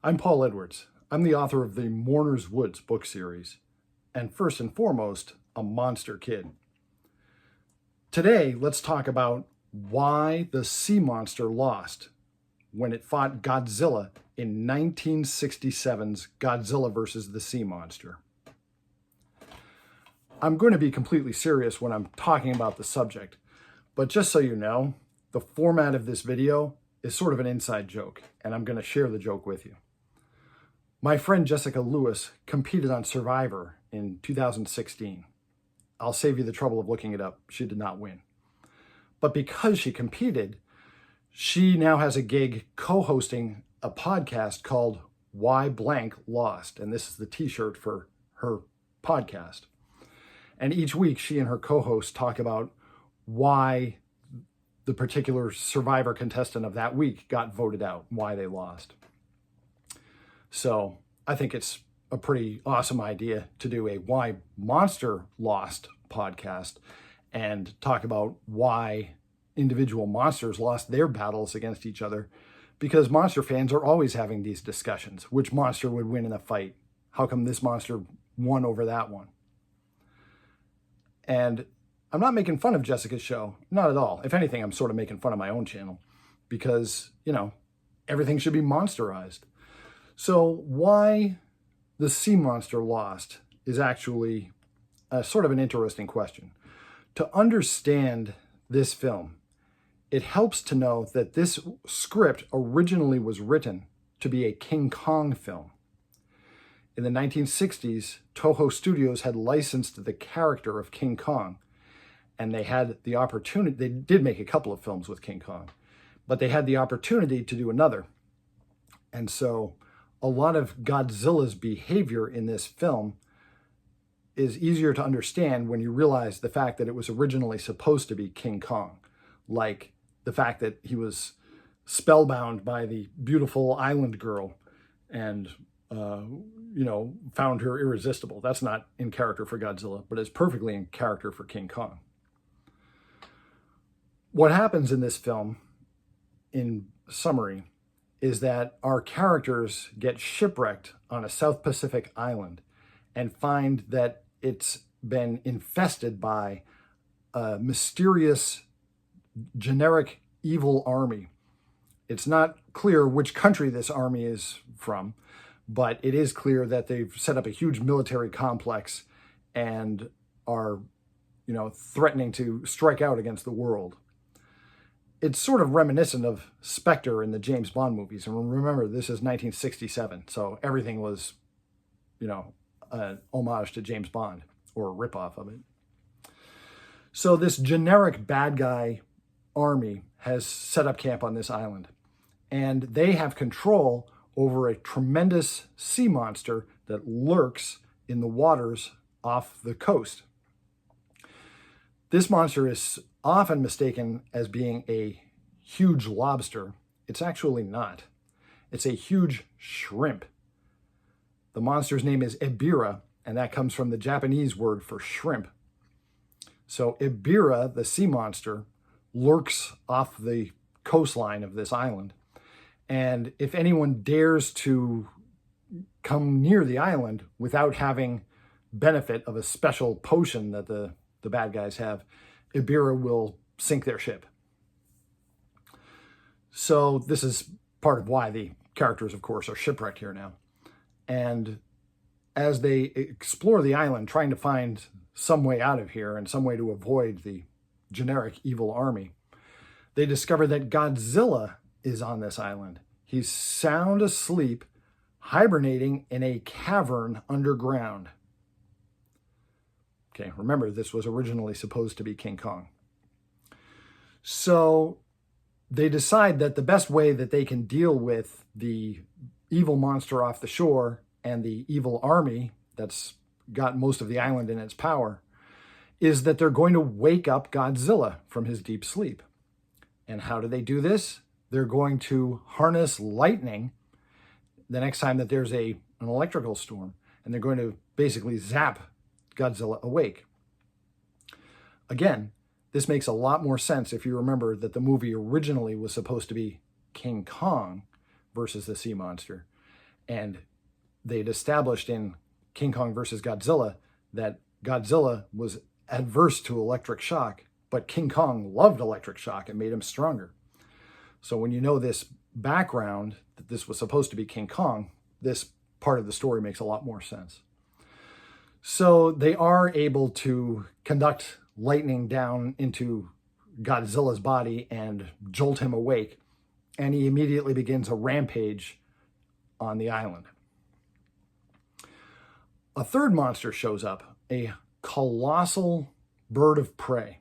I'm Paul Edwards. I'm the author of the Mourner's Woods book series, and first and foremost, a monster kid. Today, let's talk about why the sea monster lost when it fought Godzilla in 1967's Godzilla vs. the Sea Monster. I'm going to be completely serious when I'm talking about the subject, but just so you know, the format of this video is sort of an inside joke, and I'm going to share the joke with you. My friend Jessica Lewis competed on Survivor in 2016. I'll save you the trouble of looking it up. She did not win. But because she competed, she now has a gig co-hosting a podcast called Why Blank Lost. And this is the t-shirt for her podcast. And each week she and her co-host talk about why the particular Survivor contestant of that week got voted out, why they lost. So I think it's a pretty awesome idea to do a Why Monster Lost podcast and talk about why individual monsters lost their battles against each other, because monster fans are always having these discussions. Which monster would win in a fight? How come this monster won over that one? And I'm not making fun of Jessica's show, not at all. If anything, I'm sort of making fun of my own channel because, everything should be monsterized. So why the sea monster lost is actually sort of an interesting question. To understand this film, it helps to know that this script originally was written to be a King Kong film. In the 1960s, Toho Studios had licensed the character of King Kong, and they had the opportunity, they did make a couple of films with King Kong, but they had the opportunity to do another. And so a lot of Godzilla's behavior in this film is easier to understand when you realize the fact that it was originally supposed to be King Kong, like the fact that he was spellbound by the beautiful island girl and, found her irresistible. That's not in character for Godzilla, but it's perfectly in character for King Kong. What happens in this film, in summary, is that our characters get shipwrecked on a South Pacific island and find that it's been infested by a mysterious, generic evil army. It's not clear which country this army is from, but it is clear that they've set up a huge military complex and are, threatening to strike out against the world. It's sort of reminiscent of Spectre in the James Bond movies. And remember, this is 1967, so everything was, an homage to James Bond, or a ripoff of it. So this generic bad guy army has set up camp on this island, and they have control over a tremendous sea monster that lurks in the waters off the coast. This monster is often mistaken as being a huge lobster. It's actually not. It's a huge shrimp. The monster's name is Ebirah, and that comes from the Japanese word for shrimp. So Ebirah, the sea monster, lurks off the coastline of this island. And if anyone dares to come near the island without having benefit of a special potion that the bad guys have, Ebirah will sink their ship. So this is part of why the characters, of course, are shipwrecked here now. And as they explore the island, trying to find some way out of here and some way to avoid the generic evil army, they discover that Godzilla is on this island. He's sound asleep, hibernating in a cavern underground. Okay, remember, this was originally supposed to be King Kong. So they decide that the best way that they can deal with the evil monster off the shore and the evil army that's got most of the island in its power is that they're going to wake up Godzilla from his deep sleep. And how do they do this? They're going to harness lightning the next time that there's an electrical storm, and they're going to basically zap Godzilla awake. Again, this makes a lot more sense if you remember that the movie originally was supposed to be King Kong versus the sea monster. And they'd established in King Kong versus Godzilla that Godzilla was adverse to electric shock, but King Kong loved electric shock and made him stronger. So when you know this background, that this was supposed to be King Kong, this part of the story makes a lot more sense. So they are able to conduct lightning down into Godzilla's body and jolt him awake, and he immediately begins a rampage on the island. A third monster shows up, a colossal bird of prey,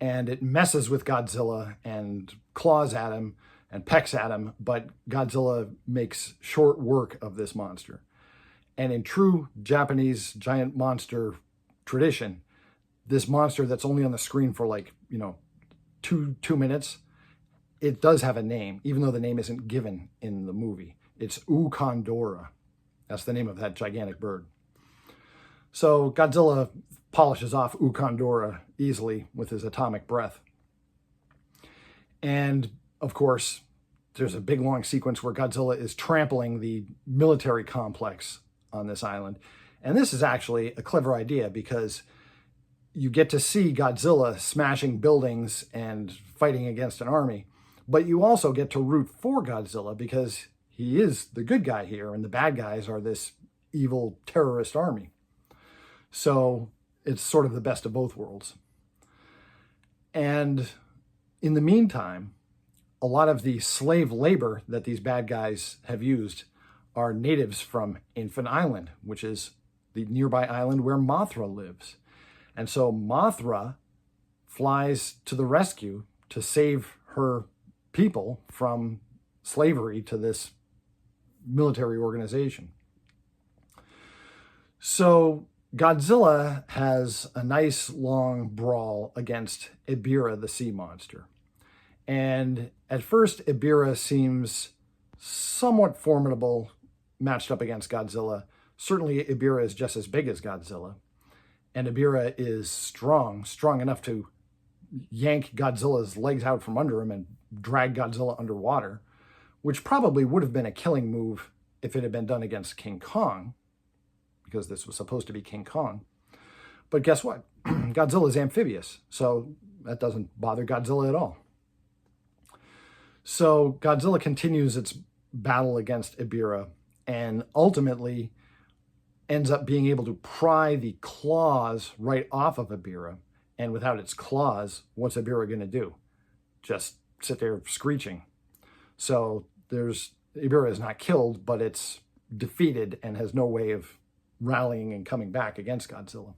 and it messes with Godzilla and claws at him and pecks at him, but Godzilla makes short work of this monster. And in true Japanese giant monster tradition, this monster that's only on the screen for like, two minutes, it does have a name, even though the name isn't given in the movie. It's Ukondora. That's the name of that gigantic bird. So Godzilla polishes off Ukondora easily with his atomic breath. And of course, there's a big long sequence where Godzilla is trampling the military complex on this island. And this is actually a clever idea because you get to see Godzilla smashing buildings and fighting against an army, but you also get to root for Godzilla because he is the good guy here and the bad guys are this evil terrorist army. So it's sort of the best of both worlds. And in the meantime, a lot of the slave labor that these bad guys have used are natives from Infant Island, which is the nearby island where Mothra lives. And so Mothra flies to the rescue to save her people from slavery to this military organization. So Godzilla has a nice long brawl against Ebirah, the sea monster. And at first, Ebirah seems somewhat formidable matched up against Godzilla. Certainly, Ebirah is just as big as Godzilla. And Ebirah is strong enough to yank Godzilla's legs out from under him and drag Godzilla underwater, which probably would have been a killing move if it had been done against King Kong, because this was supposed to be King Kong. But guess what? Godzilla is amphibious, so that doesn't bother Godzilla at all. So Godzilla continues its battle against Ebirah and ultimately ends up being able to pry the claws right off of Ebirah. And without its claws, what's Ebirah going to do? Just sit there screeching. So Ebirah is not killed, but it's defeated and has no way of rallying and coming back against Godzilla.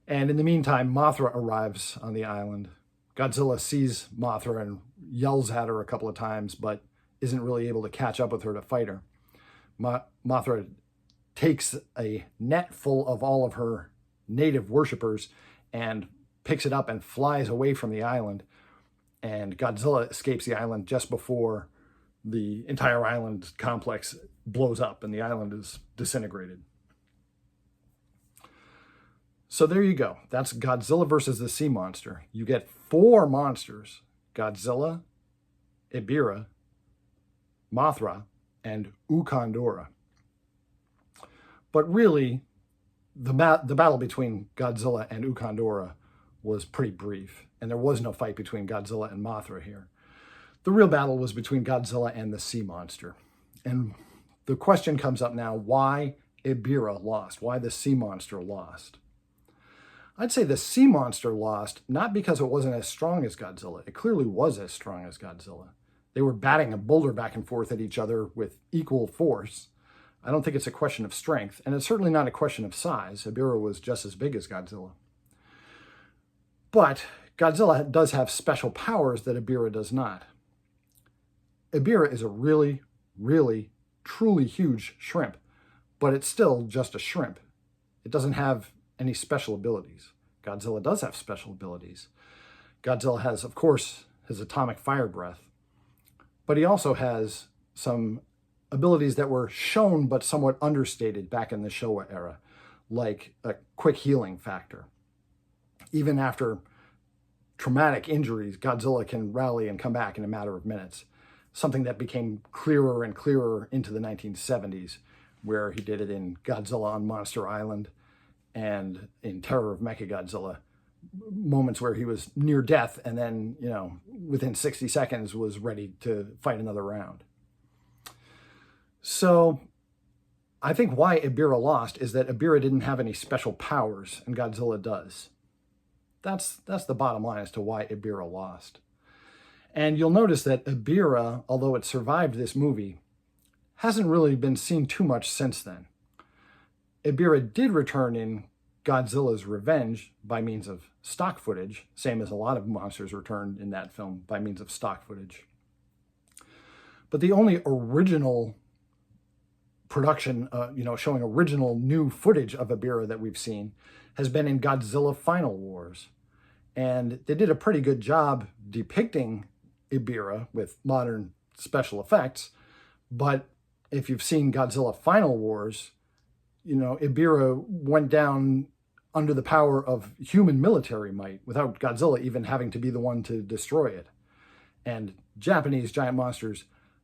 And in the meantime, Mothra arrives on the island. Godzilla sees Mothra and yells at her a couple of times, but isn't really able to catch up with her to fight her. Mothra takes a net full of all of her native worshippers and picks it up and flies away from the island. And Godzilla escapes the island just before the entire island complex blows up and the island is disintegrated. So there you go. That's Godzilla versus the sea monster. You get 4 monsters: Godzilla, Ebirah, Mothra, and Ukondora. But really, the battle between Godzilla and Ukondora was pretty brief, and there was no fight between Godzilla and Mothra here. The real battle was between Godzilla and the sea monster. And the question comes up now, why Ebirah lost? Why the sea monster lost? I'd say the sea monster lost not because it wasn't as strong as Godzilla. It clearly was as strong as Godzilla. They were batting a boulder back and forth at each other with equal force. I don't think it's a question of strength, and it's certainly not a question of size. Ebirah was just as big as Godzilla. But Godzilla does have special powers that Ebirah does not. Ebirah is a really, really, truly huge shrimp, but it's still just a shrimp. It doesn't have any special abilities. Godzilla does have special abilities. Godzilla has, of course, his atomic fire breath, but he also has some abilities that were shown but somewhat understated back in the Showa era, like a quick healing factor. Even after traumatic injuries, Godzilla can rally and come back in a matter of minutes. something that became clearer and clearer into the 1970s, where he did it in Godzilla on Monster Island and in Terror of Mechagodzilla, moments where he was near death and then, within 60 seconds was ready to fight another round. So I think why Ibira lost is that Ibira didn't have any special powers and Godzilla does. That's the bottom line as to why Ibira lost. And you'll notice that Ibira, although it survived this movie, hasn't really been seen too much since then. Ibira did return in Godzilla's Revenge by means of stock footage, same as a lot of monsters returned in that film by means of stock footage. But the only original production, showing original new footage of Ibira that we've seen has been in Godzilla Final Wars. And they did a pretty good job depicting Ibira with modern special effects. But if you've seen Godzilla Final Wars, Ibira went down under the power of human military might without Godzilla even having to be the one to destroy it. And Japanese giant monsters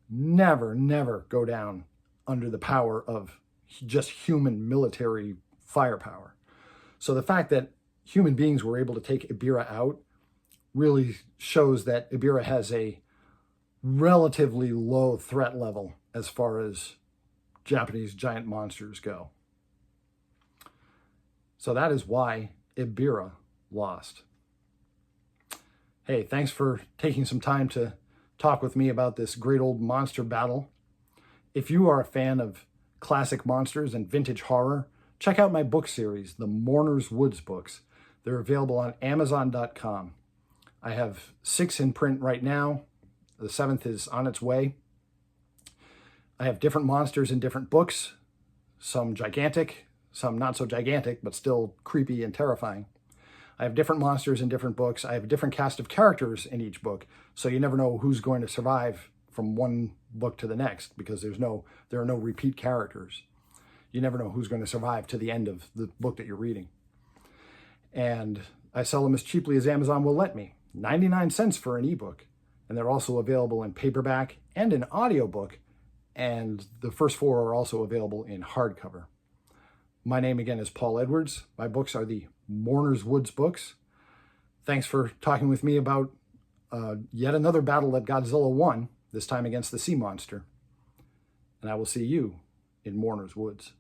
never go down under the power of just human military firepower. So the fact that human beings were able to take Ibira out really shows that Ibira has a relatively low threat level as far as Japanese giant monsters go. So that is why Ibira lost. Hey, thanks for taking some time to talk with me about this great old monster battle. If you are a fan of classic monsters and vintage horror, check out my book series, the Mourner's Woods books. They're available on Amazon.com. I have 6 in print right now. The 7th is on its way. I have different monsters in different books, some gigantic, some not so gigantic, but still creepy and terrifying. I have different monsters in different books. I have a different cast of characters in each book, so you never know who's going to survive from one book to the next because there are no repeat characters. You never know who's going to survive to the end of the book that you're reading. And I sell them as cheaply as Amazon will let me, 99 cents for an ebook. And they're also available in paperback and in audiobook, and the first 4 are also available in hardcover. My name again is Paul Edwards. My books are the Mourner's Woods books. Thanks for talking with me about yet another battle that Godzilla won, this time against the sea monster. And I will see you in Mourner's Woods.